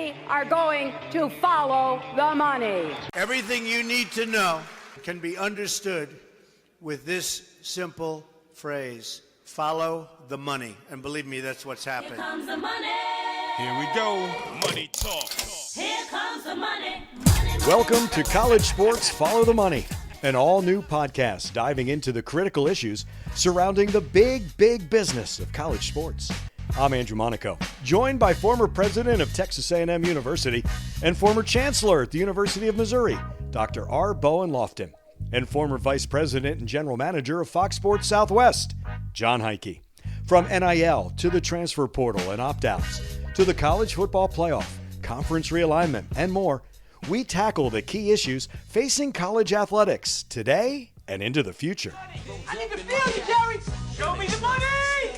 we are going to follow the money. Everything you need to know can be understood with this simple phrase: follow the money. And believe me, that's what's happened. Here comes the money. Here we go. Money talk. Here comes the money. Welcome to College Sports Follow the Money, an all-new podcast diving into the critical issues surrounding the big business of college sports. I'm Andrew Monaco, joined by former president of Texas A&M University and former chancellor at the University of Missouri, Dr. R. Bowen Loftin, and former vice president and general manager of Fox Sports Southwest, Jon Heidtke. From NIL to the transfer portal and opt-outs, to the college football playoff, conference realignment, and more, we tackle the key issues facing college athletics today and into the future. I need to feel you, Jerry! Show me the money!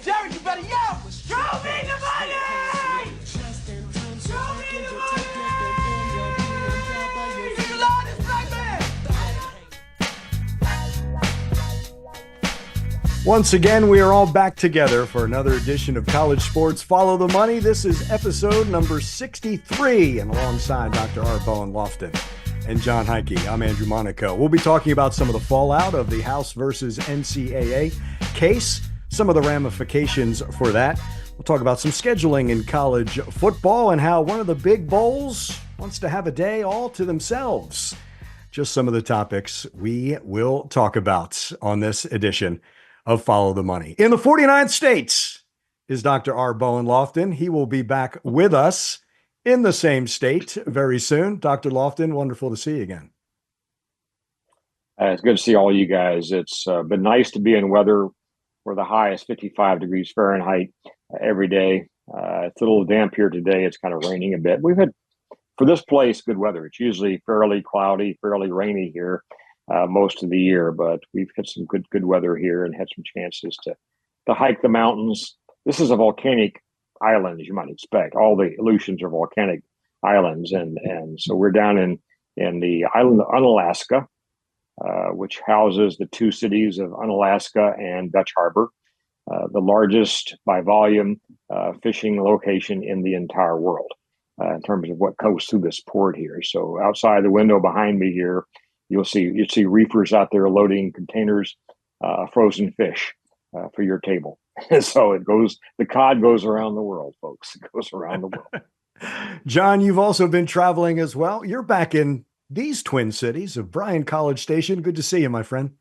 Jerry, you better yell! Show me the money! Show me the money! You love this black man! Once again, we are all back together for another edition of College Sports Follow the Money. This is episode number 63, and alongside Dr. R. Bowen Loftin and Jon Heidtke, I'm Andrew Monaco. We'll be talking about some of the fallout of the House versus NCAA case, some of the ramifications for that. We'll talk about some scheduling in college football and how one of the big bowls wants to have a day all to themselves. Just some of the topics we will talk about on this edition of Follow the Money. In the 49 states is Dr. R. Bowen Loftin. He will be back with us in the same state very soon. Dr. Loftin, wonderful to see you again. It's good to see all you guys. It's been nice to be in weather where the high is 55 degrees Fahrenheit every day. It's a little damp here today. It's kind of raining a bit. We've had, for this place, good weather. It's usually fairly cloudy, fairly rainy here most of the year, but we've had some good weather here and had some chances to hike the mountains. This is a volcanic island, as you might expect. All the Aleutians are volcanic islands, and so we're down in the island of Unalaska, which houses the two cities of Unalaska and Dutch Harbor, the largest by volume fishing location in the entire world in terms of what goes through this port here. So outside the window behind me here, you'll see reefers out there loading containers, frozen fish for your table. So the cod goes around the world, folks. It goes around the world. Jon, you've also been traveling as well. You're back in these twin cities of Bryan College Station. Good to see you, my friend.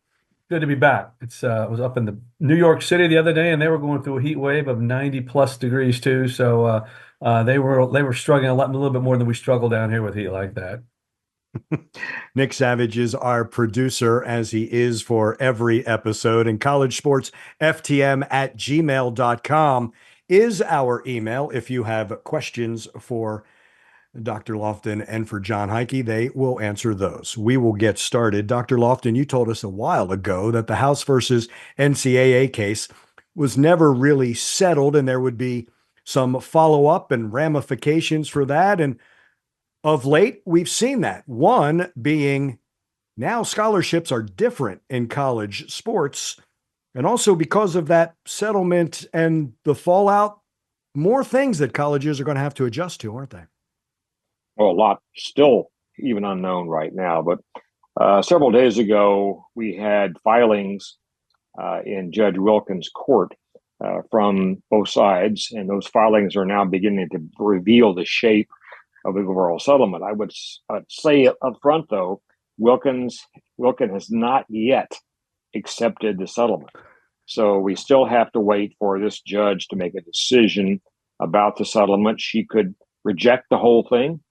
Good to be back. I was up in the New York City the other day, and they were going through a heat wave of 90 plus degrees too. So they were struggling a little bit more than we struggle down here with heat like that. Nick Savage is our producer, as he is for every episode, and collegesportsftm@gmail.com is our email. If you have questions for Dr. Loftin and for Jon Heidtke, they will answer those. We will get started. Dr. Loftin, you told us a while ago that the House versus NCAA case was never really settled, and there would be some follow-up and ramifications for that. And of late, we've seen that. One being now scholarships are different in college sports. And also because of that settlement and the fallout, more things that colleges are going to have to adjust to, aren't they? Well, a lot still even unknown right now. But several days ago, we had filings in Judge Wilkins' court from both sides. And those filings are now beginning to reveal the shape of the overall settlement. I would say up front, though, Wilkins has not yet accepted the settlement. So we still have to wait for this judge to make a decision about the settlement. She could reject the whole thing,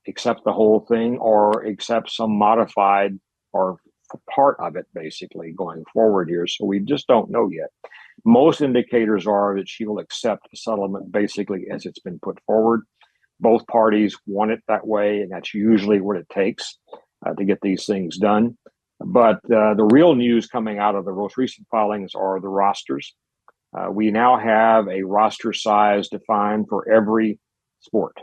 accept the whole thing, or accept some modified or part of it, basically, going forward here. So we just don't know yet. Most indicators are that she will accept the settlement basically as it's been put forward. Both parties want it that way, and that's usually what it takes to get these things done. But the real news coming out of the most recent filings are the rosters. We now have a roster size defined for every sport,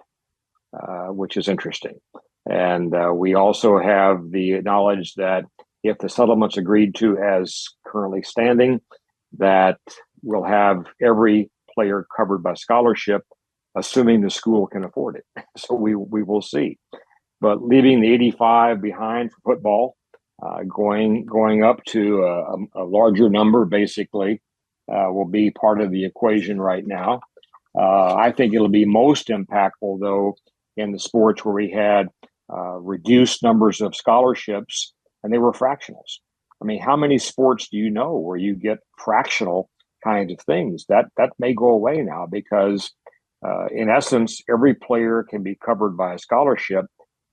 which is interesting. And we also have the knowledge that if the settlement's agreed to as currently standing, that we'll have every player covered by scholarship assuming the school can afford it. So we will see. But leaving the 85 behind for football, going up to a larger number, basically, will be part of the equation right now. I think it'll be most impactful, though, in the sports where we had reduced numbers of scholarships, and they were fractionals. I mean, how many sports do you know where you get fractional kinds of things? That may go away now because, in essence, every player can be covered by a scholarship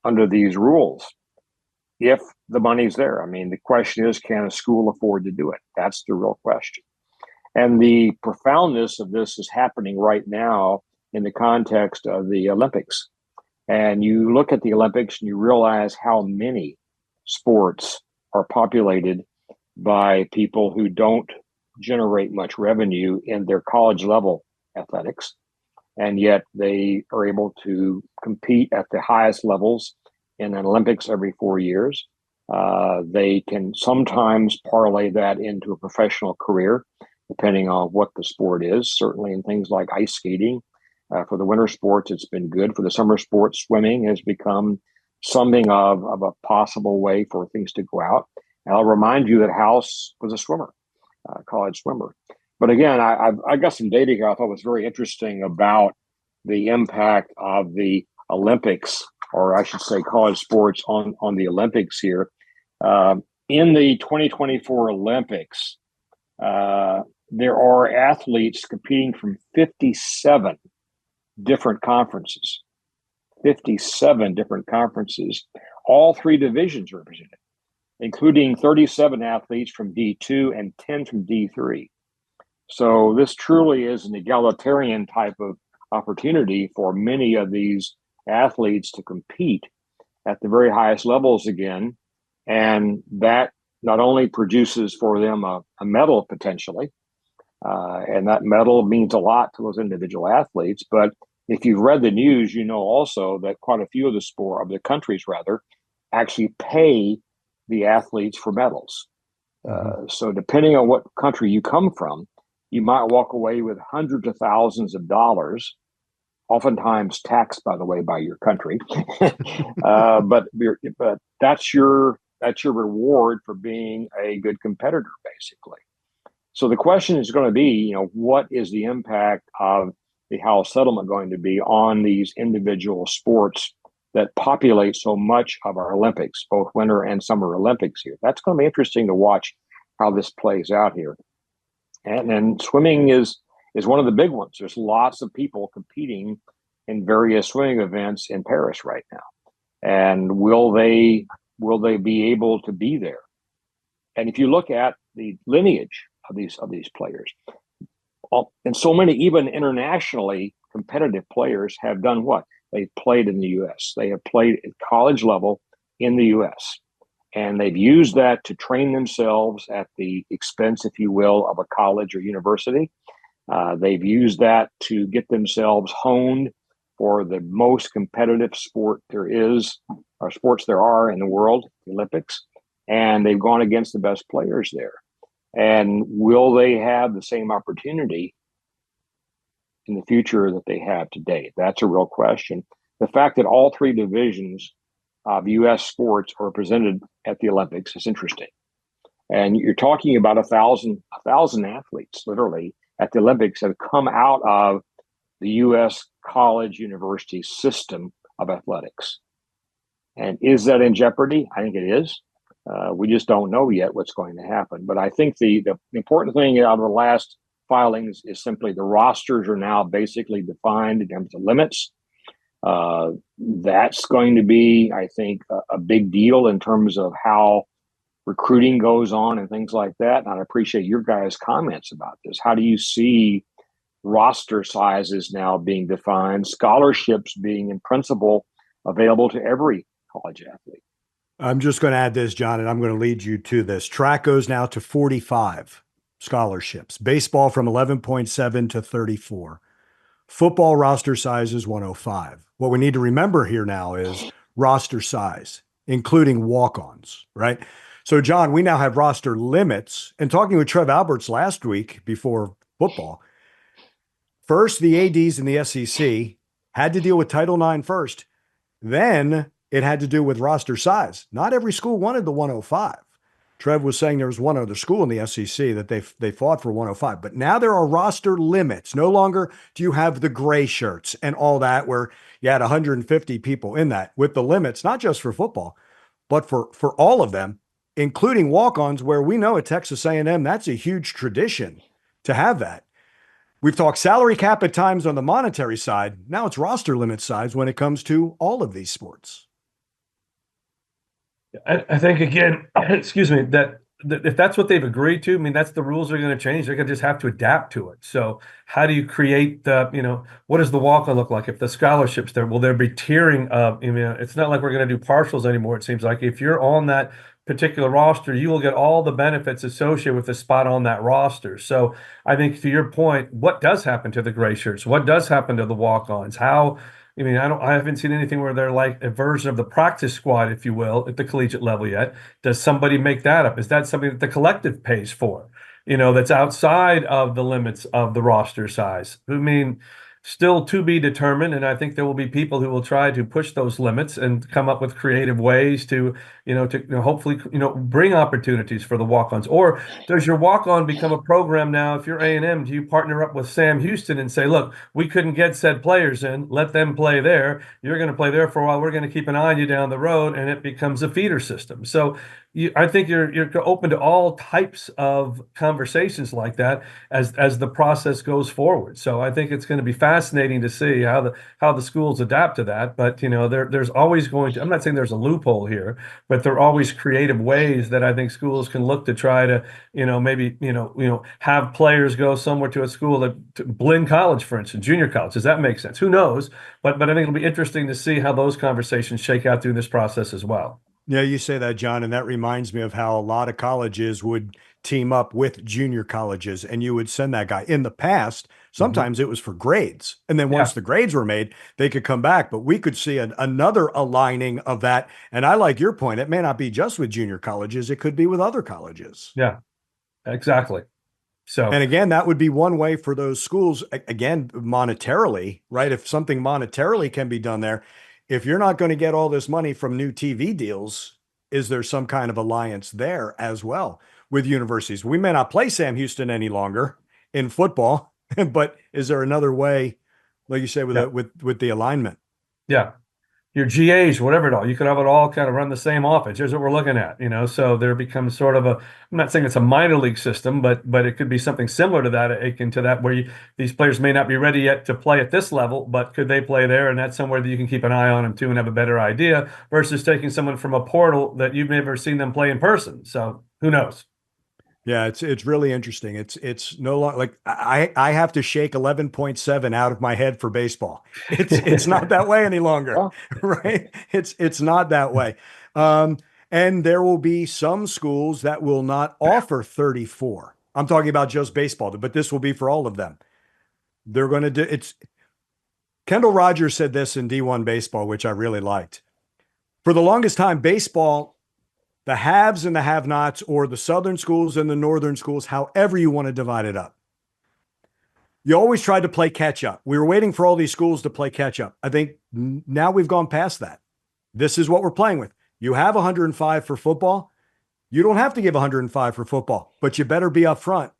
under these rules if the money's there. I mean, the question is, can a school afford to do it? That's the real question. And the profoundness of this is happening right now in the context of the Olympics. And you look at the Olympics and you realize how many sports are populated by people who don't generate much revenue in their college level athletics. And yet they are able to compete at the highest levels in an Olympics every 4 years. They can sometimes parlay that into a professional career, depending on what the sport is. Certainly in things like ice skating. For the winter sports, it's been good. For the summer sports, swimming has become something of a possible way for things to go out. And I'll remind you that House was a swimmer, college swimmer. But again, I got some data here I thought was very interesting about the impact of the Olympics, or I should say college sports on the Olympics here. In the 2024 Olympics, there are athletes competing from 57 different conferences. 57 different conferences, all three divisions represented, including 37 athletes from D2 and 10 from D3. So this truly is an egalitarian type of opportunity for many of these athletes to compete at the very highest levels again. And that not only produces for them a medal potentially, and that medal means a lot to those individual athletes. But if you've read the news, you know also that quite a few of the countries actually pay the athletes for medals. So depending on what country you come from, you might walk away with hundreds of thousands of dollars, oftentimes taxed, by the way, by your country. But that's your reward for being a good competitor, basically. So the question is going to be, what is the impact of the House settlement going to be on these individual sports that populate so much of our Olympics, both winter and summer Olympics here? That's going to be interesting to watch how this plays out here. And swimming is one of the big ones. There's lots of people competing in various swimming events in Paris right now. And will they be able to be there? And if you look at the lineage of these players, and so many even internationally competitive players have done what? They've played in the U.S. They have played at college level in the U.S. And they've used that to train themselves at the expense, if you will, of a college or university. They've used that to get themselves honed for the most competitive sport there is, or sports there are in the world, the Olympics. And they've gone against the best players there. And will they have the same opportunity in the future that they have today? That's a real question. The fact that all three divisions of U.S. sports are represented at the Olympics is interesting. And you're talking about 1,000 athletes, literally, at the Olympics have come out of the U.S. college university system of athletics. And is that in jeopardy? I think it is. We just don't know yet what's going to happen. But I think the important thing out of the last filings is simply the rosters are now basically defined in terms of limits. That's going to be, I think, a big deal in terms of how recruiting goes on and things like that. And I appreciate your guys' comments about this. How do you see roster sizes now being defined, scholarships being in principle available to every college athlete? I'm just going to add this, John, and I'm going to lead you to this. Track goes now to 45 scholarships. Baseball from 11.7 to 34. Football roster size is 105. What we need to remember here now is roster size, including walk-ons, right? So, John, we now have roster limits. And talking with Trev Alberts last week before football, First, the ADs in the SEC had to deal with Title IX first. Then it had to do with roster size. Not every school wanted the 105. Trev was saying there was one other school in the SEC that they fought for 105. But now there are roster limits. No longer do you have the gray shirts and all that where you had 150 people in that with the limits, not just for football, but for all of them, including walk-ons, where we know at Texas A&M, that's a huge tradition to have that. We've talked salary cap at times on the monetary side. Now it's roster limit size when it comes to all of these sports. I think, again, excuse me, that if that's what they've agreed to, I mean, that's the rules are going to change. They're going to just have to adapt to it. So how do you create the, what does the walk-on look like? If the scholarships there, will there be tiering of, it's not like we're going to do partials anymore. It seems like if you're on that particular roster, you will get all the benefits associated with the spot on that roster. So I think, to your point, what does happen to the gray shirts? What does happen to the walk-ons? I haven't seen anything where they're like a version of the practice squad, if you will, at the collegiate level yet. Does somebody make that up? Is that something that the collective pays for, that's outside of the limits of the roster size? Still to be determined. And I think there will be people who will try to push those limits and come up with creative ways to hopefully, bring opportunities for the walk-ons. Or does your walk-on become a program now? If you're A&M, do you partner up with Sam Houston and say, look, we couldn't get said players in, let them play there. You're going to play there for a while. We're going to keep an eye on you down the road. And it becomes a feeder system. So I think you're open to all types of conversations like that as the process goes forward. So I think it's going to be fascinating to see how the schools adapt to that. But there's always going to, I'm not saying there's a loophole here, but there are always creative ways that I think schools can look to try to maybe have players go somewhere to a school to blend college, for instance, junior college. Does that make sense? Who knows? But I think it'll be interesting to see how those conversations shake out through this process as well. Yeah, you say that, John, and that reminds me of how a lot of colleges would team up with junior colleges, and you would send that guy. In the past, sometimes it was for grades, and then once the grades were made, they could come back. But we could see another aligning of that. And I like your point. It may not be just with junior colleges. It could be with other colleges. Yeah, exactly. So, and again, that would be one way for those schools, again, monetarily, right? If something monetarily can be done there, if you're not going to get all this money from new TV deals, is there some kind of alliance there as well with universities? We may not play Sam Houston any longer in football, but is there another way, like you say, with the alignment? Yeah. Your GAs, whatever it all, you could have it all kind of run the same offense. Here's what we're looking at, so there becomes sort of I'm not saying it's a minor league system, but it could be something similar to that, akin to that, where these players may not be ready yet to play at this level, but could they play there? And that's somewhere that you can keep an eye on them too and have a better idea versus taking someone from a portal that you've never seen them play in person. So who knows? Yeah, it's really interesting. It's no longer like I have to shake 11.7 out of my head for baseball. It's not that way any longer, right? It's not that way. And there will be some schools that will not offer 34. I'm talking about just baseball, but this will be for all of them. They're going to do it's. Kendall Rogers said this in D1 baseball, which I really liked. For the longest time, baseball, the haves and the have-nots, or the southern schools and the northern schools, however you want to divide it up. You always tried to play catch-up. We were waiting for all these schools to play catch-up. I think now we've gone past that. This is what we're playing with. You have 105 for football. You don't have to give 105 for football, but you better be upfront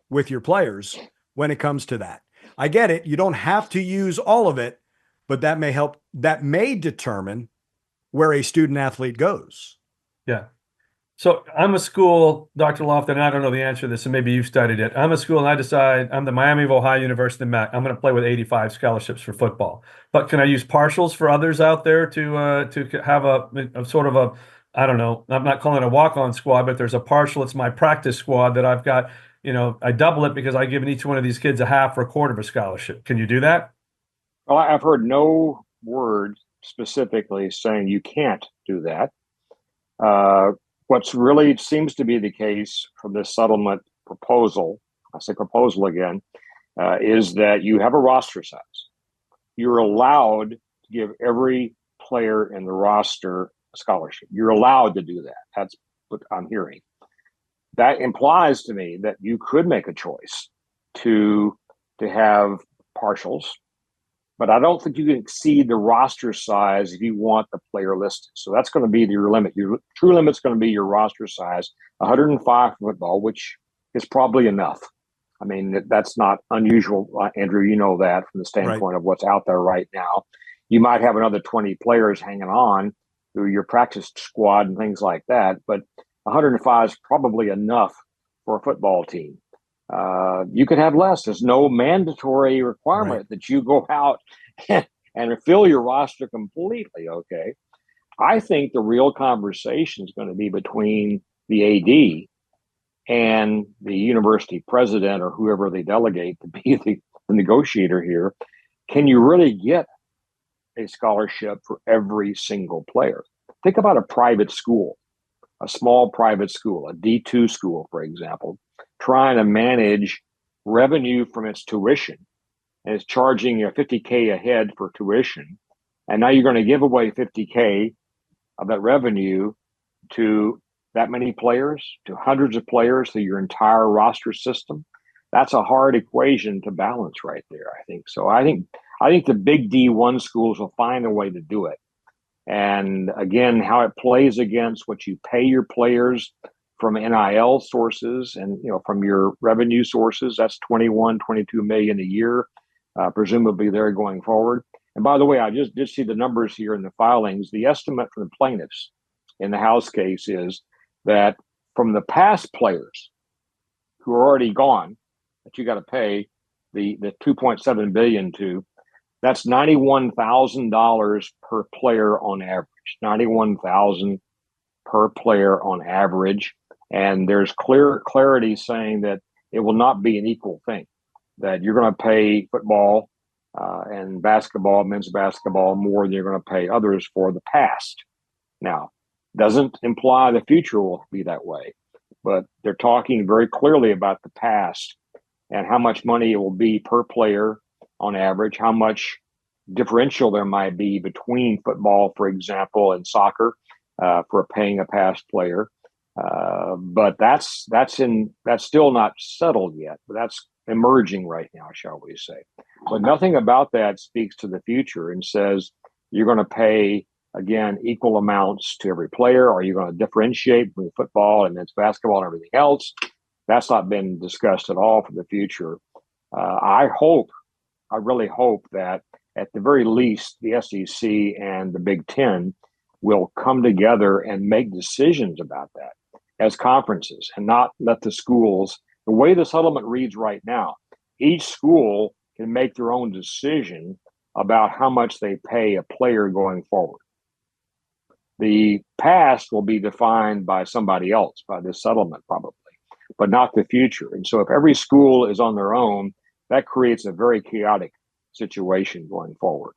with your players when it comes to that. I get it. You don't have to use all of it, but that may help. That may determine where a student athlete goes. Yeah. So I'm a school, Dr. Loftin, and I don't know the answer to this, and maybe you've studied it. I'm a school, and I decide I'm the Miami of Ohio University MAC. I'm going to play with 85 scholarships for football. But can I use partials for others out there to have a sort of a, I don't know, I'm not calling it a walk-on squad, but there's a partial. It's my practice squad that I've got, I double it because I've given each one of these kids a half or a quarter of a scholarship. Can you do that? Well, I've heard no word specifically saying you can't do that. What's really seems to be the case from this settlement proposal, I say proposal again, is that you have a roster size. You're allowed to give every player in the roster a scholarship. You're allowed to do that. That's what I'm hearing. That implies to me that you could make a choice to have partials, but I don't think you can exceed the roster size if you want the player listed. So that's going to be your limit. Your true limit's going to be your roster size, 105 football, which is probably enough. I mean, that's not unusual, Andrew. You know that from the standpoint of what's out there right now. You might have another 20 players hanging on through your practice squad and things like that, but 105 is probably enough for a football team. You could have less. There's no mandatory requirement that you go out and fill your roster completely. Okay. I think the real conversation is going to be between the AD and the university president or whoever they delegate to be the negotiator here. Can you really get a scholarship for every single player? Think about a private school, a small private school, a D2 school, for example, trying to manage revenue from its tuition, and it's charging you $50K a head for tuition. And now you're going to give away $50K of that revenue to that many players, to hundreds of players, to your entire roster system. That's a hard equation to balance right there, I think. So I think the big D1 schools will find a way to do it. And again, how it plays against what you pay your players from NIL sources and, from your revenue sources, that's 21, 22 million a year, presumably there going forward. And by the way, I just did see the numbers here in the filings. The estimate from the plaintiffs in the House case is that from the past players who are already gone, that you got to pay the 2.7 billion to, that's $91,000 per player on average. 91,000 per player on average, and there's clarity saying that it will not be an equal thing. That you're going to pay football and basketball, men's basketball, more than you're going to pay others for the past. Now, doesn't imply the future will be that way, but they're talking very clearly about the past and how much money it will be per player on average, how much differential there might be between football, for example, and soccer for paying a past player. But that's still not settled yet, but that's emerging right now, shall we say. But nothing about that speaks to the future and says you're going to pay, again, equal amounts to every player. Are you going to differentiate between football and men's basketball and everything else? That's not been discussed at all for the future. I really hope that at the very least, the SEC and the Big Ten will come together and make decisions about that as conferences and not let the schools, the way the settlement reads right now, each school can make their own decision about how much they pay a player going forward. The past will be defined by somebody else, by this settlement probably, but not the future. And so if every school is on their own, that creates a very chaotic situation going forward.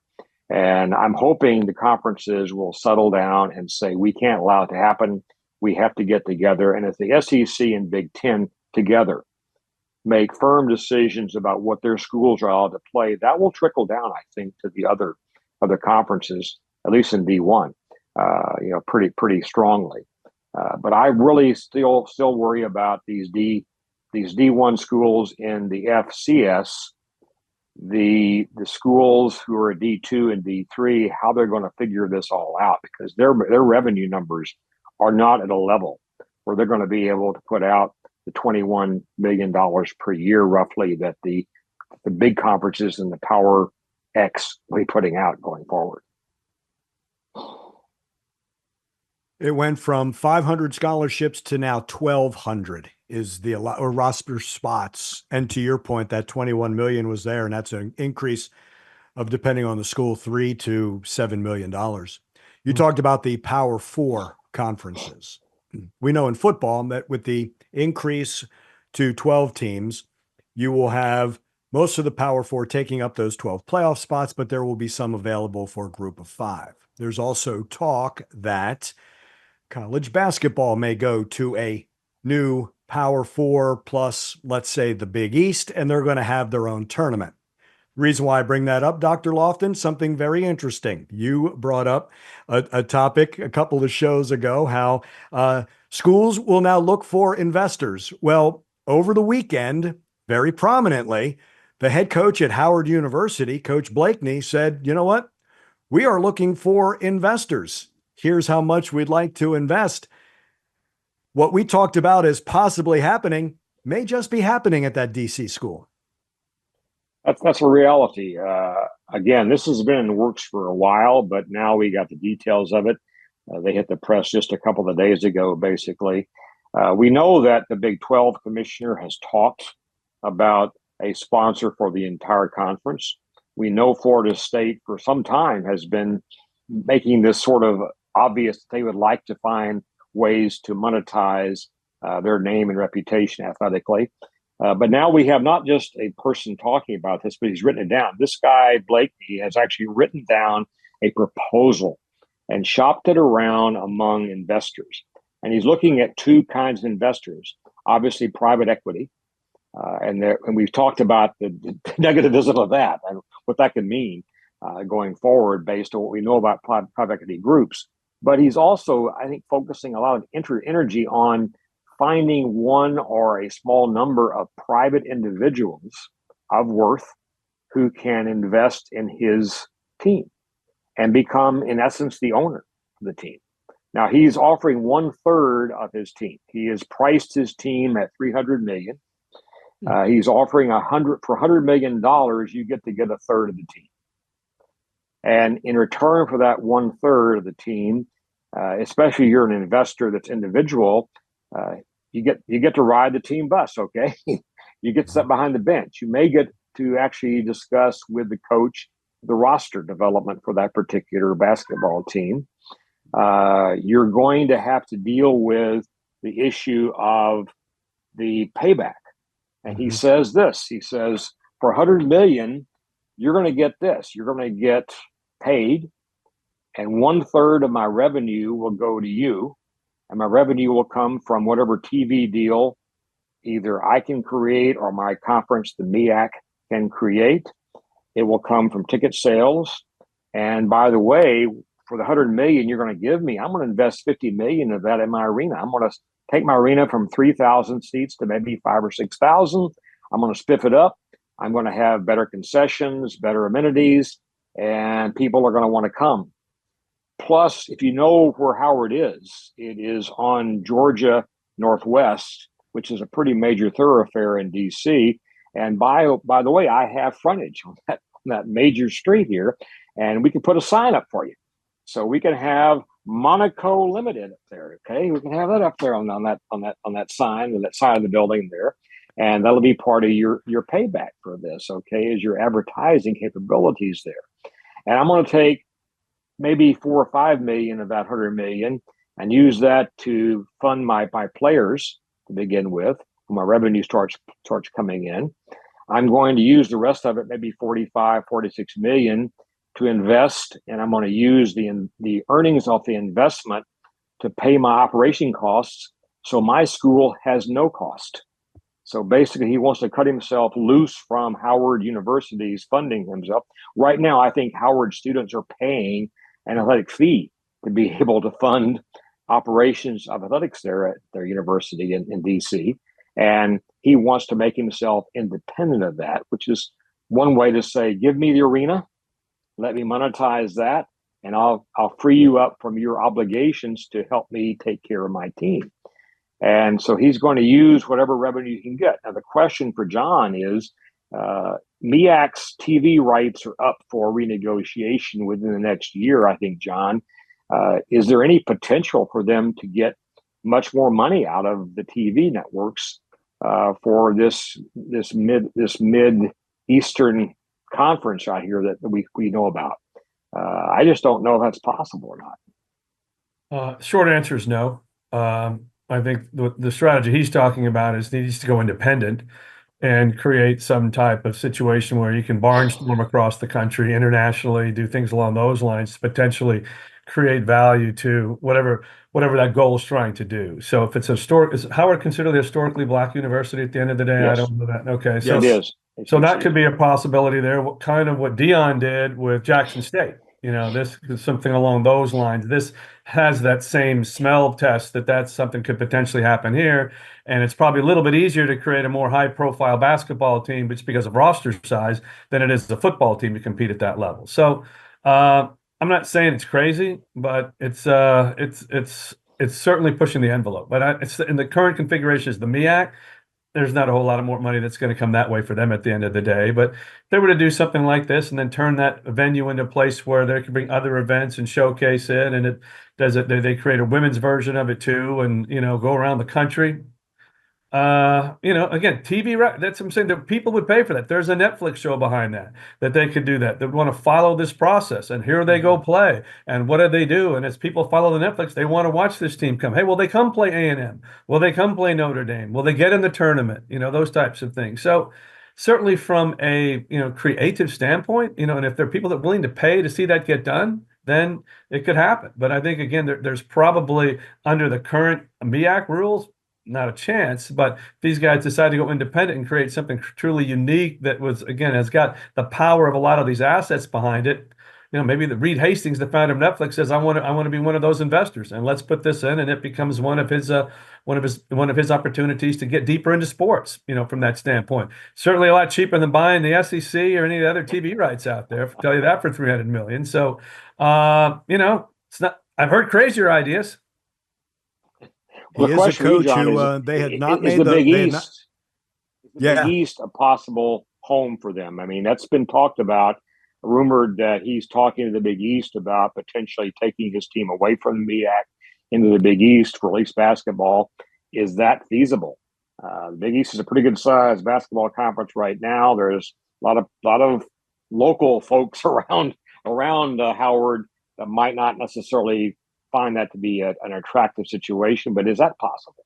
And I'm hoping the conferences will settle down and say, we can't allow it to happen. We have to get together. And if the SEC and Big Ten together make firm decisions about what their schools are allowed to play, that will trickle down, I think, to the other conferences, at least in D1, pretty strongly. But I really still worry about these D1 schools in the FCS, the schools who are D2 and D3, how they're going to figure this all out, because their revenue numbers are not at a level where they're going to be able to put out the $21 million per year, roughly, that the big conferences and the Power X will be putting out going forward. It went from 500 scholarships to now 1,200 is the roster spots. And to your point, that 21 million was there, and that's an increase of, depending on the school, $3 to $7 million. You talked about the Power Four conferences. We know in football that with the increase to 12 teams, you will have most of the Power Four taking up those 12 playoff spots, but there will be some available for a group of 5. There's also talk that college basketball may go to a new Power Four plus, let's say, the Big East, and they're going to have their own tournament. Reason why I bring that up, Dr. Loftin, something very interesting. You brought up a topic a couple of shows ago, how schools will now look for investors. Well, over the weekend, very prominently, The head coach at Howard University, Coach Blakeney, said, you know what? We are looking for investors. Here's how much we'd like to invest. What we talked about as possibly happening may just be happening at that DC school. That's a reality. Again, this has been in the works for a while, but now we got the details of it. They hit the press just a couple of days ago, basically. We know that the Big 12 commissioner has talked about a sponsor for the entire conference. We know Florida State for some time has been making this sort of obvious that they would like to find ways to monetize their name and reputation athletically. But now we have not just a person talking about this, but he's written it down. This guy, Blakeney, has actually written down a proposal and shopped it around among investors. And he's looking at two kinds of investors, obviously private equity. And we've talked about the negativism of that and what that could mean going forward based on what we know about private equity groups. But he's also, I think, focusing a lot of energy on finding one or a small number of private individuals of worth who can invest in his team and become, in essence, the owner of the team. Now, he's offering 1/3 of his team. He has priced his team at $300 million. He's offering $100 million. You get to get 1/3 of the team. And in return for that 1/3 of the team, especially you're an investor that's individual, you get to ride the team bus. Okay, you get set behind the bench. You may get to actually discuss with the coach the roster development for that particular basketball team. You're going to have to deal with the issue of the payback. And he says this. He says, for $100 million, you're going to get this. You're going to get paid, and 1/3 of my revenue will go to you, and my revenue will come from whatever TV deal either I can create or my conference, the MEAC, can create. It will come from ticket sales. And by the way, for the $100 million you're going to give me, I'm going to invest $50 million of that in my arena. I'm going to take my arena from 3,000 seats to maybe 5,000 or 6,000. I'm going to spiff it up. I'm going to have better concessions, better amenities, and people are going to want to come. Plus, if you know where Howard is, it is on Georgia Northwest, which is a pretty major thoroughfare in DC. And by the way, I have frontage on that major street here, and we can put a sign up for you. So we can have Monaco Limited up there. Okay, we can have that up there on that sign, on that side of the building there, and that'll be part of your payback for this. Okay, is your advertising capabilities there. And I'm going to take maybe $4 or $5 million of that $100 million and use that to fund my players to begin with. When my revenue starts coming in, I'm going to use the rest of it, maybe 45, 46 million, to invest, and I'm going to use the earnings of the investment to pay my operation costs, so my school has no cost. So basically, he wants to cut himself loose from Howard University's funding himself. Right now, I think Howard students are paying an athletic fee to be able to fund operations of athletics there at their university in DC. And he wants to make himself independent of that, which is one way to say, give me the arena, let me monetize that, and I'll free you up from your obligations to help me take care of my team. And so he's going to use whatever revenue he can get. Now, the question for Jon is, MEAC's TV rights are up for renegotiation within the next year, I think, Jon. Is there any potential for them to get much more money out of the TV networks for this mid-eastern conference out here that we know about? I just don't know if that's possible or not. Short answer is no. I think the strategy he's talking about is he needs to go independent and create some type of situation where you can barnstorm across the country internationally, do things along those lines, potentially create value to whatever that goal is trying to do. So if it's is Howard considered a historically Black university at the end of the day? Yes. I don't know that. Okay. So yeah, it is. So that could be a possibility there. What Deion did with Jackson State, this is something along those lines. This has that same smell test that's something could potentially happen here. And it's probably a little bit easier to create a more high profile basketball team just because of roster size than it is a football team to compete at that level. So I'm not saying it's crazy, but it's certainly pushing the envelope. But it's in the current configuration is the MEAC. There's not a whole lot of more money that's going to come that way for them at the end of the day. But if they were to do something like this and then turn that venue into a place where they can bring other events and showcase it, and they create a women's version of it too, and go around the country. Again, TV, that's what I'm saying, that people would pay for that. There's a Netflix show behind that they could do that. They want to follow this process, and here they go play. And what do they do? And as people follow the Netflix, they want to watch this team come. Hey, will they come play A&M? Will they come play Notre Dame? Will they get in the tournament? Those types of things. So certainly from a, creative standpoint, and if there are people that are willing to pay to see that get done, then it could happen. But I think, again, there's probably, under the current MEAC rules, not a chance. But these guys decide to go independent and create something truly unique that has got the power of a lot of these assets behind it. Maybe the Reed Hastings, the founder of Netflix, says, I want to be one of those investors, and let's put this in, and it becomes one of his opportunities to get deeper into sports. From that standpoint, certainly a lot cheaper than buying the SEC or any of the other TV rights out there. I'll tell you that, for $300 million. So, it's not. I've heard crazier ideas. He is a coach who they had not made the Big East. Yeah. Big East a possible home for them? I mean, that's been talked about, rumored that he's talking to the Big East about potentially taking his team away from the MEAC into the Big East for at least basketball. Is that feasible? The Big East is a pretty good size basketball conference right now. There's a lot of local folks around Howard that might not necessarily find that to be an attractive situation, but is that possible?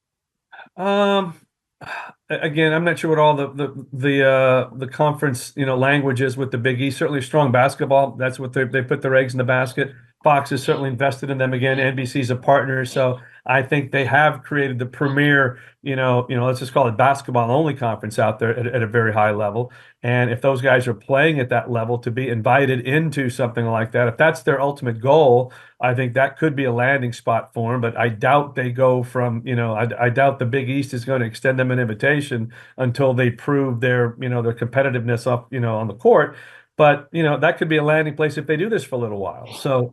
Again, I'm not sure what all the conference language is with the Big East. Certainly strong basketball. That's what they put their eggs in the basket. Fox is certainly invested in them again. NBC's a partner, so I think they have created the premier, let's just call it basketball only conference out there at a very high level. And if those guys are playing at that level, to be invited into something like that, if that's their ultimate goal, I think that could be a landing spot for them. But I doubt they go from, I doubt the Big East is going to extend them an invitation until they prove their competitiveness up, on the court. But, that could be a landing place if they do this for a little while. So,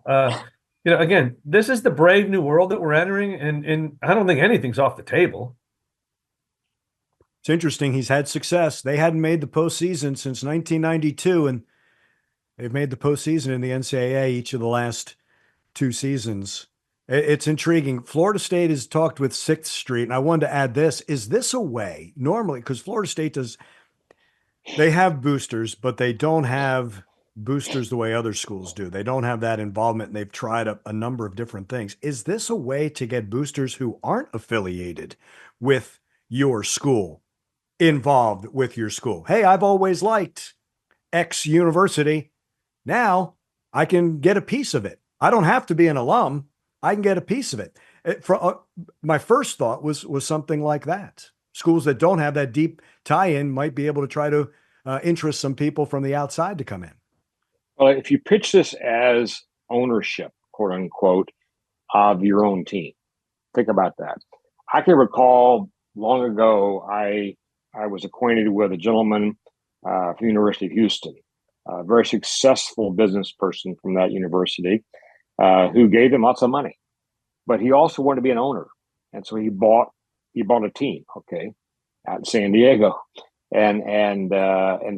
again, this is the brave new world that we're entering, and I don't think anything's off the table. It's interesting. He's had success. They hadn't made the postseason since 1992, and they've made the postseason in the NCAA each of the last 2 seasons. It's intriguing. Florida State has talked with 6th Street, and I wanted to add this. Is this a way, normally, because Florida State they have boosters, but they don't have boosters the way other schools do. They don't have that involvement, and they've tried a number of different things. Is this a way to get boosters who aren't affiliated with your school involved with your school? Hey, I've always liked X university. Now I can get a piece of it. I don't have to be an alum. I can get a piece of it. My first thought was something like that. Schools that don't have that deep tie-in might be able to try to interest some people from the outside to come in. Well, if you pitch this as ownership, quote unquote, of your own team, think about that. I can recall long ago, I was acquainted with a gentleman from the University of Houston, a very successful business person from that university, who gave him lots of money, but he also wanted to be an owner, and so he bought a team, out in San Diego, and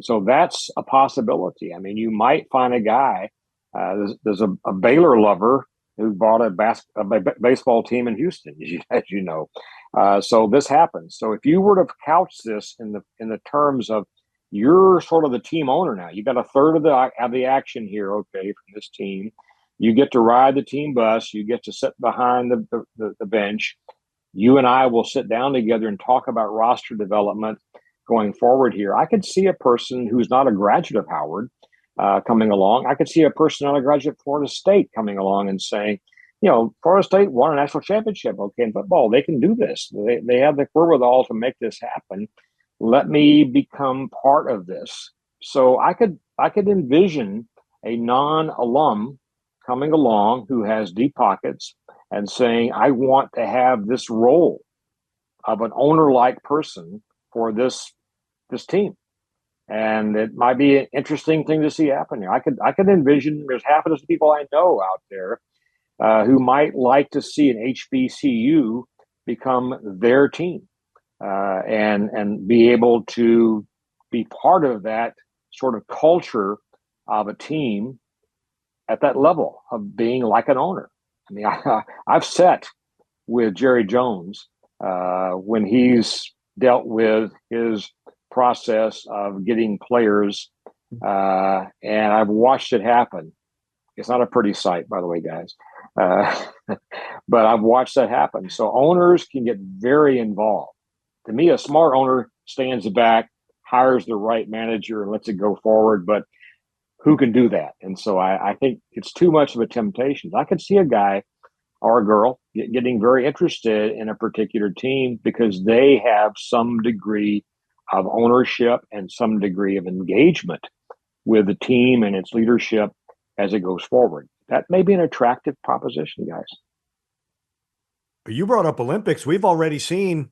so that's a possibility. I mean, you might find a guy. There's a Baylor lover who bought a baseball team in Houston, as you know. So this happens. So if you were to couch this in the terms of you're sort of the team owner now, you got a third of the action here, from this team. You get to ride the team bus. You get to sit behind the bench. You and I will sit down together and talk about roster development going forward here. I could see a person who's not a graduate of Howard coming along. I could see a person not a graduate of Florida State coming along and saying, Florida State won a national championship, in football. They can do this. They have the wherewithal to make this happen. Let me become part of this. So I could envision a non-alum coming along who has deep pockets and saying, I want to have this role of an owner-like person for this team. And it might be an interesting thing to see happen here. I could envision there's half of those people I know out there who might like to see an HBCU become their team and be able to be part of that sort of culture of a team at that level of being like an owner. I mean, I've sat with Jerry Jones when he's dealt with his process of getting players, and I've watched it happen. It's not a pretty sight, by the way, guys, but I've watched that happen. So owners can get very involved. To me, a smart owner stands back, hires the right manager, and lets it go forward. But who can do that? And so I think it's too much of a temptation. I could see a guy or a girl getting very interested in a particular team because they have some degree of ownership and some degree of engagement with the team and its leadership as it goes forward. That may be an attractive proposition, guys. You brought up Olympics. We've already seen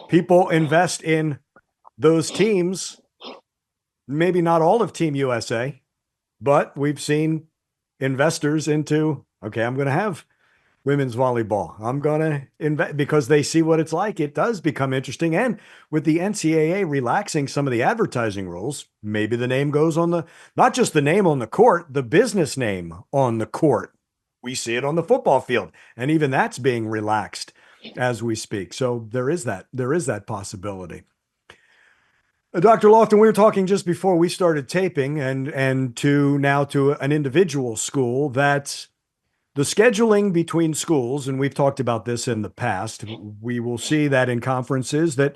people invest in those teams. Maybe not all of Team USA, but we've seen investors into, okay, I'm going to have women's volleyball. I'm going to invest because they see what it's like. It does become interesting. And with the NCAA relaxing some of the advertising rules, maybe the name goes on the, not just the name on the court, the business name on the court. We see it on the football field. And even that's being relaxed as we speak. So there is that possibility. Dr. Loftin, we were talking just before we started taping and to an individual school that the scheduling between schools, and we've talked about this in the past, we will see that in conferences that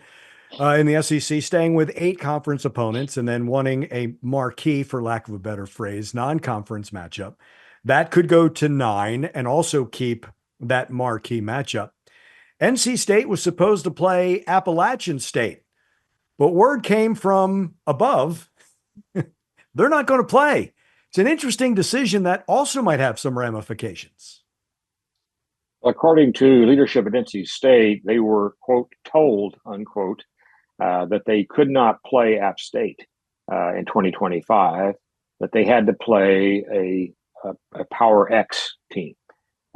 in the SEC staying with 8 conference opponents and then wanting a marquee, for lack of a better phrase, non-conference matchup. That could go to 9 and also keep that marquee matchup. NC State was supposed to play Appalachian State, but word came from above, they're not going to play. It's an interesting decision that also might have some ramifications. According to leadership at NC State, they were, quote, told, unquote, that they could not play App State in 2025, that they had to play a Power X team.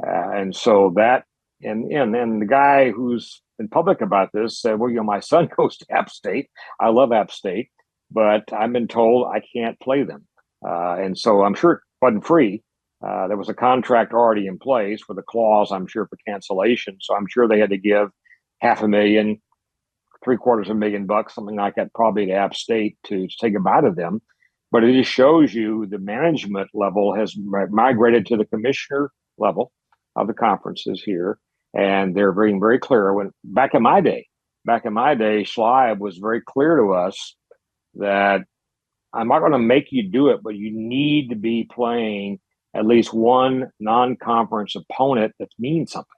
And so that, and the guy who's been public about this said, well, my son goes to App State. I love App State, but I've been told I can't play them. And so I'm sure it wasn't free. There was a contract already in place with a clause, I'm sure, for cancellation. So I'm sure they had to give $500,000, $750,000, something like that, probably to App State to say goodbye to them. But it just shows you the management level has migrated to the commissioner level of the conferences here. And they're being very clear. When back in my day, Schleib was very clear to us that I'm not going to make you do it, but you need to be playing at least one non-conference opponent that means something.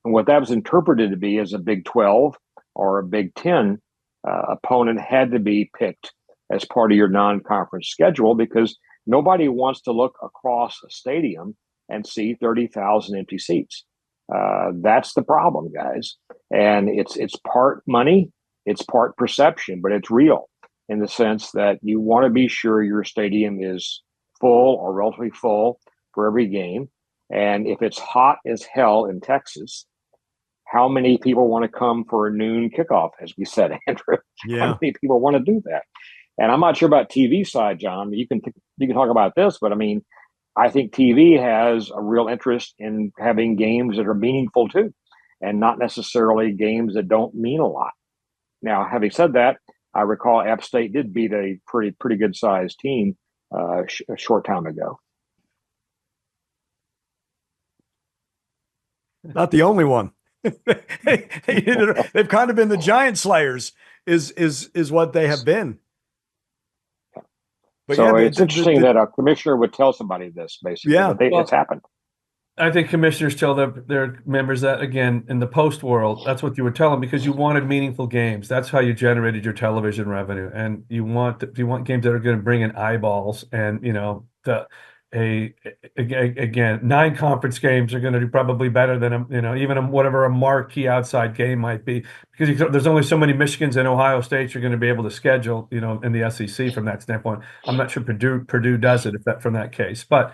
And what that was interpreted to be as a Big 12 or a Big 10 opponent had to be picked as part of your non-conference schedule because nobody wants to look across a stadium and see 30,000 empty seats. That's the problem, guys. And it's part money, it's part perception, but it's real in the sense that you want to be sure your stadium is full or relatively full for every game. And if it's hot as hell in Texas, how many people want to come for a noon kickoff, as we said, Andrew? Yeah. How many people want to do that? And I'm not sure about TV side, John. You can talk about this, but I mean, I think TV has a real interest in having games that are meaningful too, and not necessarily games that don't mean a lot. Now, having said that, I recall App State did beat a pretty good sized team a short time ago. Not the only one. They've kind of been the giant slayers, is what they have been. But so it's interesting that a commissioner would tell somebody this, basically. Yeah, but it's happened. I think commissioners tell their members that, again, in the post world, that's what you would tell them because you wanted meaningful games. That's how you generated your television revenue. And you want games that are going to bring in eyeballs. And, again, 9 conference games are going to do probably better than even whatever a marquee outside game might be, because there's only so many Michigans and Ohio States you're going to be able to schedule, in the SEC from that standpoint. I'm not sure Purdue does it from that case, but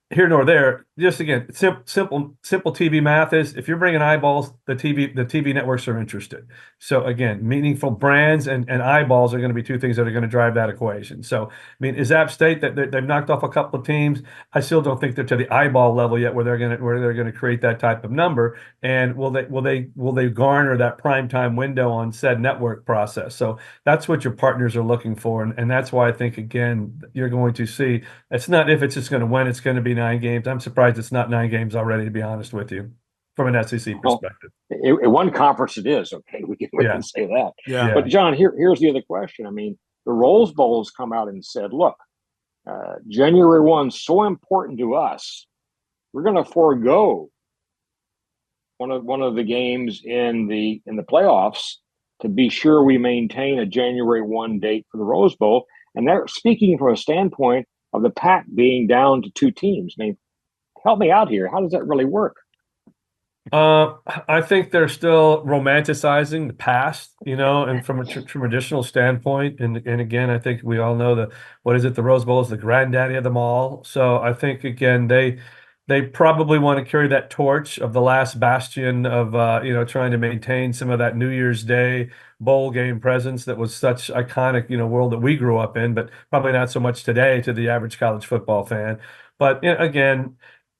here nor there. Just again, simple TV math is, if you're bringing eyeballs, the TV networks are interested. So again, meaningful brands and eyeballs are going to be two things that are going to drive that equation. So I mean, is App State that they've knocked off a couple of teams? I still don't think they're to the eyeball level yet where they're going to create that type of number. And will they garner that prime time window on said network process? So that's what your partners are looking for, and that's why I think, again, you're going to see, it's not if it's just going to win, it's going to be 9 games. I'm surprised it's not 9 games already, to be honest with you, from an SEC perspective. In one conference it is, okay, we can say that. Yeah. But John, here's the other question. I mean, the Rose Bowl has come out and said, look, January 1 is so important to us, we're going to forego one of the games in the playoffs to be sure we maintain a January 1 date for the Rose Bowl. And they're speaking from a standpoint of the Pac being down to 2 teams. I mean, help me out here. How does that really work? I think they're still romanticizing the past, and from a traditional standpoint. And again, I think we all know the Rose Bowl is the granddaddy of them all. So I think, again, they probably want to carry that torch of the last bastion of, trying to maintain some of that New Year's Day bowl game presence that was such iconic, world that we grew up in, but probably not so much today to the average college football fan. But again,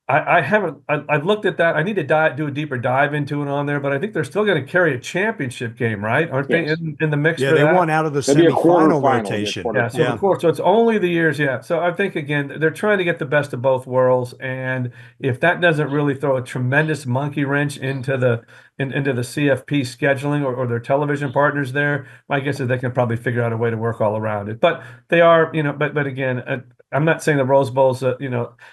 I've looked at that. I need to do a deeper dive into it on there, but I think they're still going to carry a championship game, right? Aren't they in the mix? Yeah, for they that? won out of the There'll be a semifinal quarterfinal, rotation. So it's only the years, So I think, again, they're trying to get the best of both worlds, and if that doesn't really throw a tremendous monkey wrench into the CFP scheduling or their television partners there, my guess is they can probably figure out a way to work all around it. But they are, but again, I'm not saying the Rose Bowl's,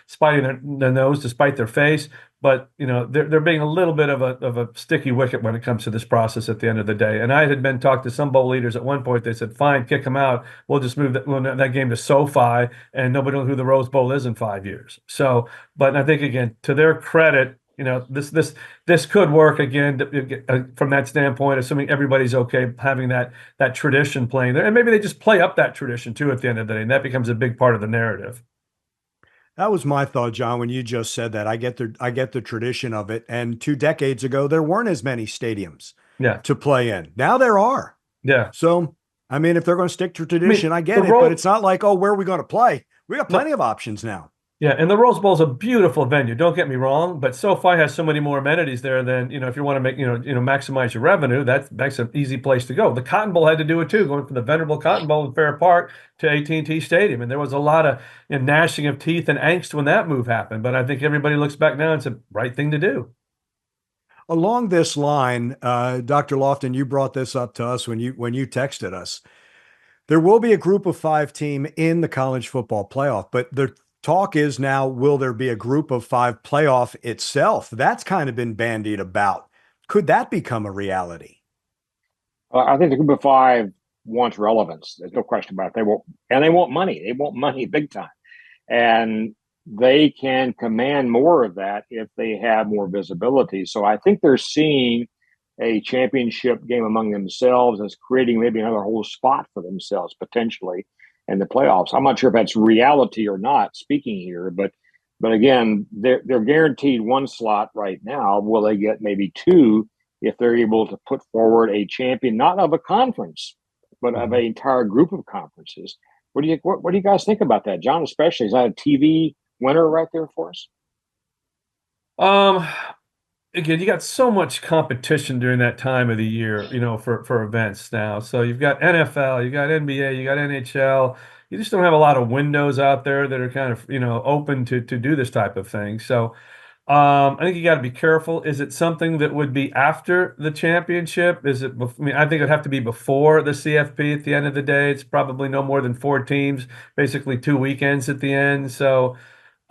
spiting their nose to spite their face, but they're being a little bit of a sticky wicket when it comes to this process at the end of the day. And I had been talked to some bowl leaders at one point. They said, "Fine, kick them out. We'll just move that game to SoFi, and nobody knows who the Rose Bowl is in 5 years." So, but I think, again, to their credit, this could work again from that standpoint, assuming everybody's okay having that tradition playing there, and maybe they just play up that tradition too at the end of the day, and that becomes a big part of the narrative. That was my thought, John, when you just said that. I get the tradition of it, and 2 decades ago there weren't as many stadiums to play in. Now there are. Yeah. So I mean, if they're going to stick to tradition, I get it, but it's not like, oh, where are we going to play? We got plenty of options now. Yeah, and the Rose Bowl is a beautiful venue. Don't get me wrong, but SoFi has so many more amenities there than, if you want to make, maximize your revenue, that's an easy place to go. The Cotton Bowl had to do it too, going from the venerable Cotton Bowl in Fair Park to AT&T Stadium, and there was a lot of gnashing of teeth and angst when that move happened. But I think everybody looks back now and it's the right thing to do. Along this line, Dr. Loftin, you brought this up to us when you texted us. There will be a group of 5 team in the college football playoff, but the talk is now, will there be a group of 5 playoff itself? That's kind of been bandied about. Could that become a reality? I think the group of 5 wants relevance. There's no question about it. They want money. They want money big time. And they can command more of that if they have more visibility. So I think they're seeing a championship game among themselves as creating maybe another whole spot for themselves potentially in the playoffs. I'm not sure if that's reality or not, speaking here, but again, they're guaranteed 1 slot right now. Will they get maybe 2 if they're able to put forward a champion, not of a conference, but of an entire group of conferences? What do you guys think about that, John? Especially, is that a TV winner right there for us? Again, you got so much competition during that time of the year, for events now. So you've got NFL, you got NBA, you got NHL. You just don't have a lot of windows out there that are kind of, open to do this type of thing. So I think you got to be careful. Is it something that would be after the championship? I think it'd have to be before the CFP at the end of the day. It's probably no more than 4 teams, basically 2 weekends at the end. So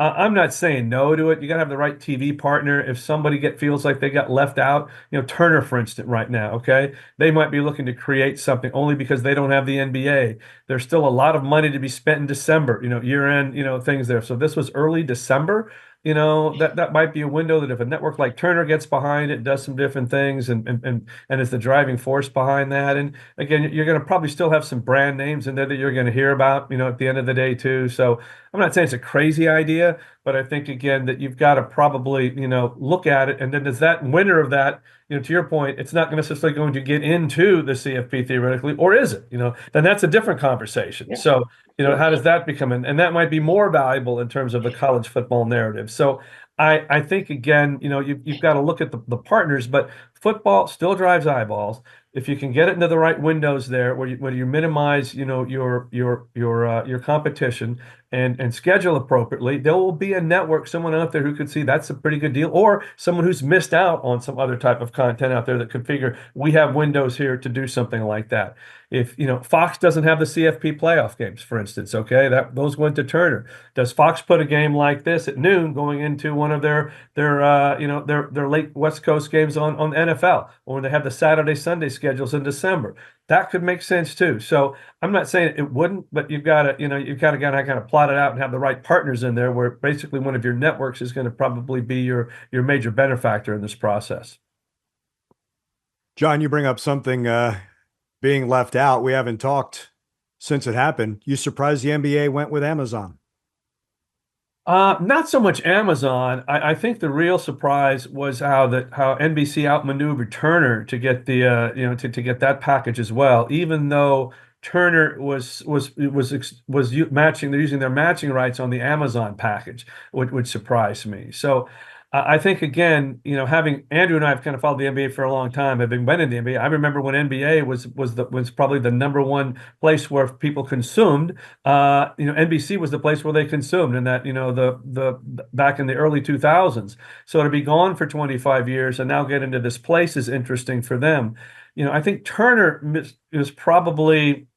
I'm not saying no to it. You got to have the right TV partner. If somebody feels like they got left out, Turner, for instance, right now, okay, they might be looking to create something only because they don't have the NBA. There's still a lot of money to be spent in December, year end, things there. So this was early December. That might be a window that if a network like Turner gets behind it, does some different things, and is the driving force behind that. And again, you're going to probably still have some brand names in there that you're going to hear about, at the end of the day too. So I'm not saying it's a crazy idea, but I think again that you've got to probably, look at it. And then does that winner of that, to your point, it's not necessarily going to get into the CFP theoretically, or is it? Then that's a different conversation. Yeah. So, how does that become in? And that might be more valuable in terms of the college football narrative. So I think again, you've got to look at the partners, but football still drives eyeballs. If you can get it into the right windows there, where you minimize, your competition and schedule appropriately, there will be a network, someone out there who could see that's a pretty good deal, or someone who's missed out on some other type of content out there that could figure we have windows here to do something like that. If Fox doesn't have the CFP playoff games, for instance, okay, those went to Turner. Does Fox put a game like this at noon going into one of their late West Coast games on NFL, or when they have the Saturday Sunday schedules in December? That could make sense too. So I'm not saying it wouldn't, but you've got to kind of plot it out and have the right partners in there, where basically one of your networks is going to probably be your major benefactor in this process. John, you bring up something being left out. We haven't talked since it happened. You surprised the NBA went with Amazon? Not so much Amazon. I think the real surprise was how NBC outmaneuvered Turner to get the to get that package as well. Even though Turner was matching, they're using their matching rights on the Amazon package, which surprised me. So I think again, having Andrew and I have kind of followed the NBA for a long time, having been in the NBA. I remember when NBA was probably the number one place where people consumed. NBC was the place where they consumed, and that the back in the early 2000s. So to be gone for 25 years and now get into this place is interesting for them. I think Turner was probably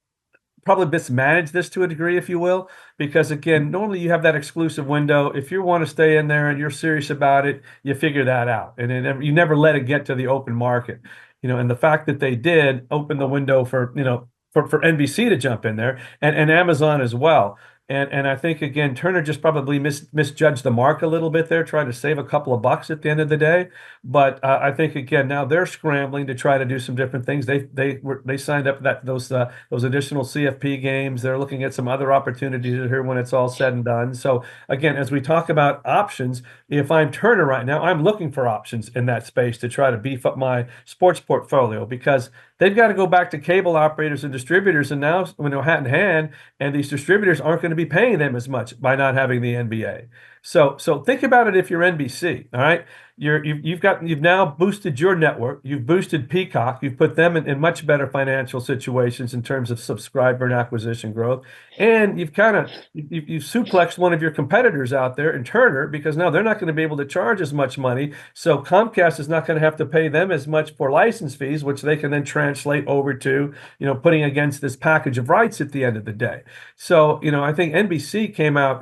mismanage this to a degree, if you will, because again, normally you have that exclusive window. If you want to stay in there and you're serious about it, you figure that out, and you never let it get to the open market. And the fact that they did open the window for NBC to jump in there, and Amazon as well. And I think again, Turner just probably misjudged the mark a little bit there, trying to save a couple of bucks at the end of the day. But I think again, now they're scrambling to try to do some different things. They signed up those additional CFP games. They're looking at some other opportunities here when it's all said and done. So again, as we talk about options, if I'm Turner right now, I'm looking for options in that space to try to beef up my sports portfolio, because they've got to go back to cable operators and distributors, and now hat in hand, and these distributors aren't going to be paying them as much by not having the NBA. So think about it if you're NBC, all right? You've now boosted your network, you've boosted Peacock, you've put them in much better financial situations in terms of subscriber and acquisition growth, and you've suplexed one of your competitors out there in Turner, because now they're not going to be able to charge as much money. So Comcast is not going to have to pay them as much for license fees, which they can then translate over to putting against this package of rights at the end of the day. So I think NBC came out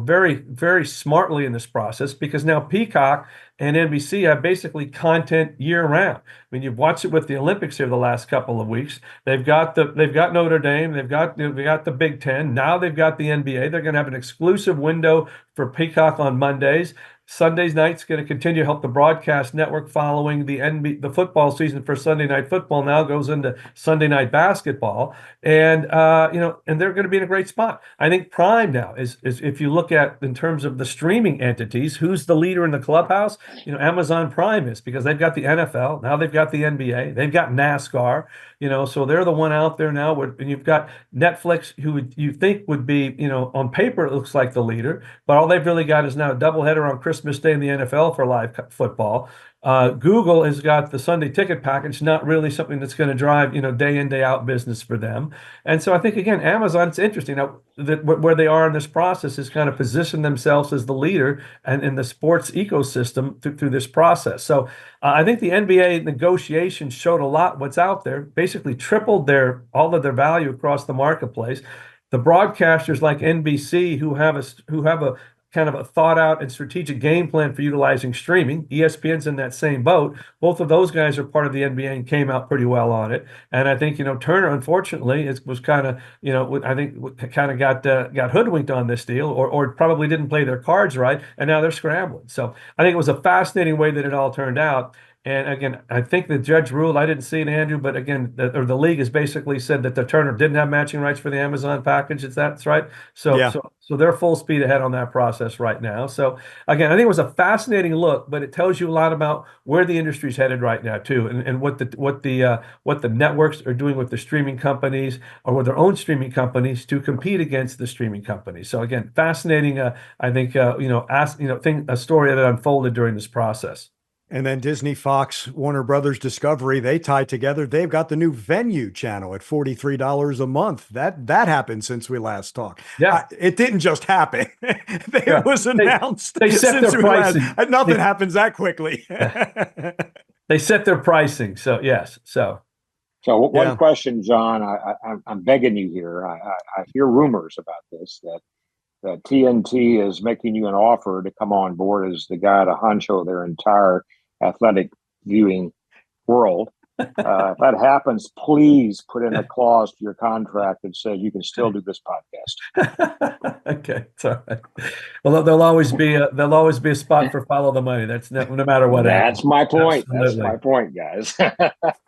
very, very smartly in this process, because now Peacock and NBC have basically content year round. I mean, you've watched it with the Olympics here the last couple of weeks. They've got Notre Dame, they've got the Big Ten. Now they've got the NBA. They're going to have an exclusive window for Peacock on Mondays. Sundays night's going to continue to help the broadcast network following the football season for Sunday Night Football. Now goes into Sunday Night Basketball, and and they're going to be in a great spot. I think Prime now is if you look at in terms of the streaming entities, who's the leader in the clubhouse? Amazon Prime is, because they've got the NFL, now they've got the NBA, they've got NASCAR. So they're the one out there now. And you've got Netflix, who you think would be, on paper, it looks like the leader, but all they've really got is now a doubleheader on Christmas Day in the NFL for live football. Google has got the Sunday ticket package, not really something that's going to drive, day in, day out business for them. And so I think, again, Amazon, it's interesting now that where they are in this process is kind of position themselves as the leader and in the sports ecosystem through this process. So I think the NBA negotiations showed a lot what's out there, basically tripled all of their value across the marketplace. The broadcasters like NBC, who have kind of a thought out and strategic game plan for utilizing streaming. ESPN's in that same boat. Both of those guys are part of the NBA and came out pretty well on it. And I think, Turner, unfortunately, was kind of, I think kind of got hoodwinked on this deal, or probably didn't play their cards right, and now they're scrambling. So I think it was a fascinating way that it all turned out. And again, I think the judge ruled, I didn't see it, Andrew, but again, the league has basically said that the Turner didn't have matching rights for the Amazon package. That's right. So, Yeah. so they're full speed ahead on that process right now. So again, I think it was a fascinating look, but it tells you a lot about where the industry's headed right now too, and what the networks are doing with the streaming companies or with their own streaming companies to compete against the streaming companies. So again, fascinating. I think a story that unfolded during this process. And then Disney, Fox, Warner Brothers, Discovery, they tied together. They've got the new Venue channel at $43 a month. That happened since we last talked. Yeah. It didn't just happen. It was announced. They set their pricing. Nothing happens that quickly. They set their pricing. So, yes. So one question, John, I'm begging you here. I hear rumors about this, that TNT is making you an offer to come on board as the guy to honcho their entire athletic viewing world. If that happens, please put in a clause to your contract that says you can still do this podcast. Okay, it's all right. Well, there'll always be a spot for follow the money. That's no matter what. That's my point. Absolutely. That's my point, guys.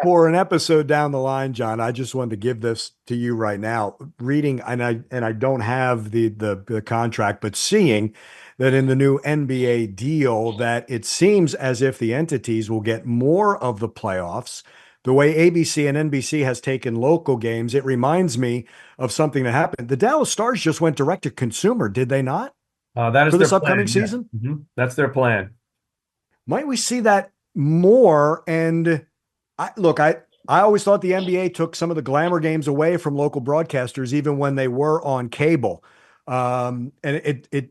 For an episode down the line, John, I just wanted to give this to you right now. Reading, and I don't have the contract, but seeing that in the new NBA deal, that it seems as if the entities will get more of the playoffs. The way ABC and NBC has taken local games, it reminds me of something that happened. The Dallas Stars just went direct to consumer, did they not? That is for this their upcoming plan, season. Yeah. Mm-hmm. That's their plan. Might we see that more? And I always thought the NBA took some of the glamour games away from local broadcasters, even when they were on cable. And it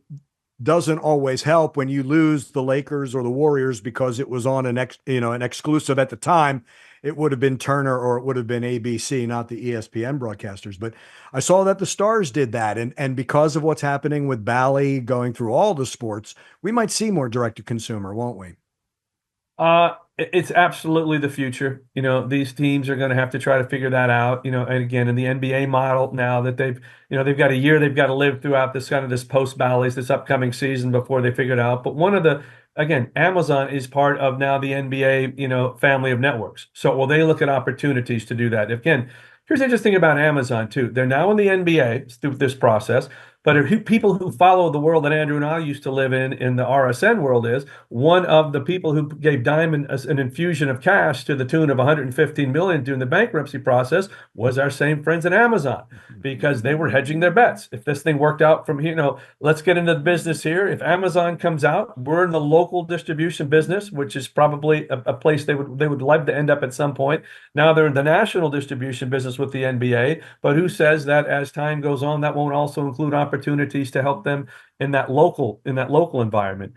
doesn't always help when you lose the Lakers or the Warriors because it was on an exclusive at the time. It would have been Turner or it would have been ABC, not the ESPN broadcasters. But I saw that the Stars did that. And because of what's happening with Bally going through all the sports, we might see more direct to consumer, won't we? It's absolutely the future. These teams are going to have to try to figure that out. And again, in the NBA model now that they've got a year they've got to live throughout this post Bally's, this upcoming season before they figure it out. But again, Amazon is part of now the NBA, family of networks. So will they look at opportunities to do that? Again, here's the interesting about Amazon too. They're now in the NBA through this process. But people who follow the world that Andrew and I used to live in the RSN world, is one of the people who gave Diamond an infusion of cash to the tune of $115 million during the bankruptcy process was our same friends at Amazon, because they were hedging their bets. If this thing worked out from here, let's get into the business here. If Amazon comes out, we're in the local distribution business, which is probably a place they would like to end up at some point. Now they're in the national distribution business with the NBA, but who says that as time goes on, that won't also include opportunities to help them in that local environment.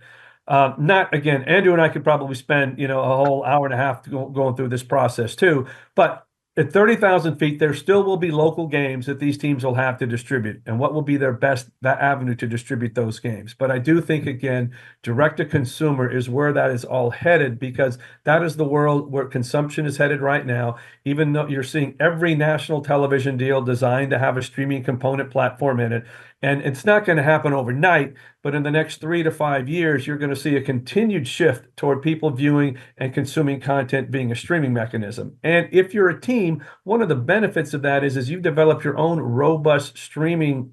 Andrew and I could probably spend a whole hour and a half going through this process too, but at 30,000 feet, there still will be local games that these teams will have to distribute, and what will be their best avenue to distribute those games. But I do think, again, direct to consumer is where that is all headed, because that is the world where consumption is headed right now. Even though you're seeing every national television deal designed to have a streaming component platform in it, and it's not going to happen overnight, but in the next 3 to 5 years, you're going to see a continued shift toward people viewing and consuming content being a streaming mechanism. And if you're a team, one of the benefits of that is you develop your own robust streaming,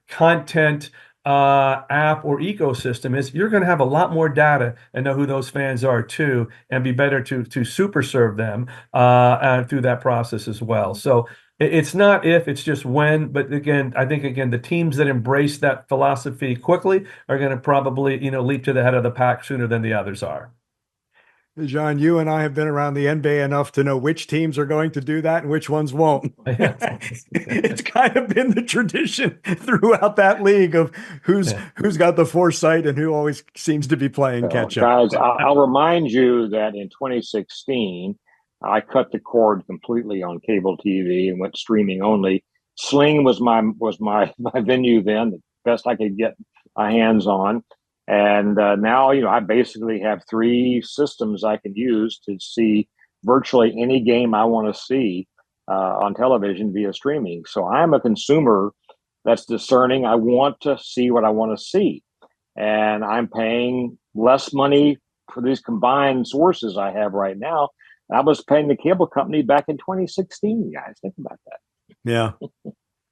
content app or ecosystem, is you're going to have a lot more data and know who those fans are too, and be better to super serve them through that process as well. So it's not if, it's just when. But again, I think the teams that embrace that philosophy quickly are going to probably leap to the head of the pack sooner than the others are. John, you and I have been around the NBA enough to know which teams are going to do that and which ones won't. It's kind of been the tradition throughout that league of who's got the foresight and who always seems to be playing catch up. Guys, I'll remind you that in 2016, I cut the cord completely on cable TV and went streaming only. Sling was my venue then, the best I could get hands on. And now, I basically have 3 systems I can use to see virtually any game I want to see on television via streaming. So I'm a consumer that's discerning. I want to see what I want to see. And I'm paying less money for these combined sources I have right now. I was paying the cable company back in 2016, guys. Think about that. Yeah.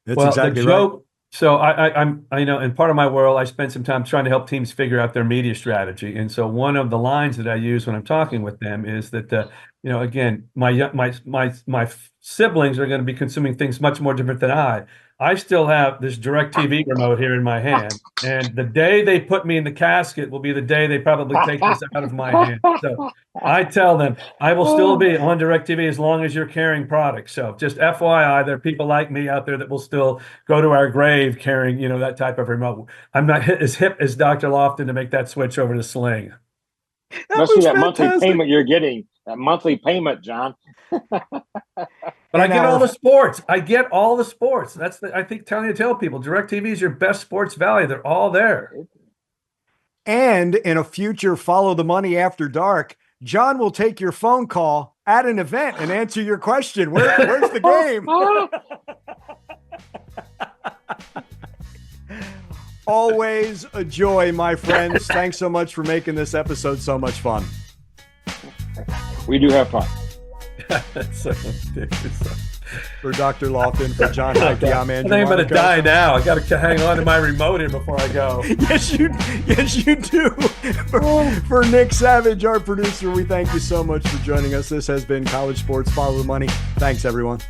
That's Well, exactly the right. joke. So I'm in part of my world, I spend some time trying to help teams figure out their media strategy. And so one of the lines that I use when I'm talking with them is that, again, my siblings are going to be consuming things much more different than I. I still have this DirecTV remote here in my hand, and the day they put me in the casket will be the day they probably take this out of my hand. So I tell them I will still be on DirecTV as long as you're carrying products. So just FYI, there are people like me out there that will still go to our grave carrying, that type of remote. I'm not as hip as Dr. Loftin to make that switch over to Sling. Especially that monthly payment you're getting, that monthly payment, John. But I get all the sports. I get all the sports. That's I think tell people DirecTV is your best sports value. They're all there. And in a future Follow the Money After Dark, John will take your phone call at an event and answer your question. Where's the game? Always a joy, my friends. Thanks so much for making this episode so much fun. We do have fun. That's so ridiculous. For Dr. Loftin, for Jon Heidtke, I'm Andrew I think I'm going to Monaco. die now. I got to hang on to my remote here before I go. Yes, you do. For Nick Savage, our producer, we thank you so much for joining us. This has been College Sports Follow the Money. Thanks, everyone.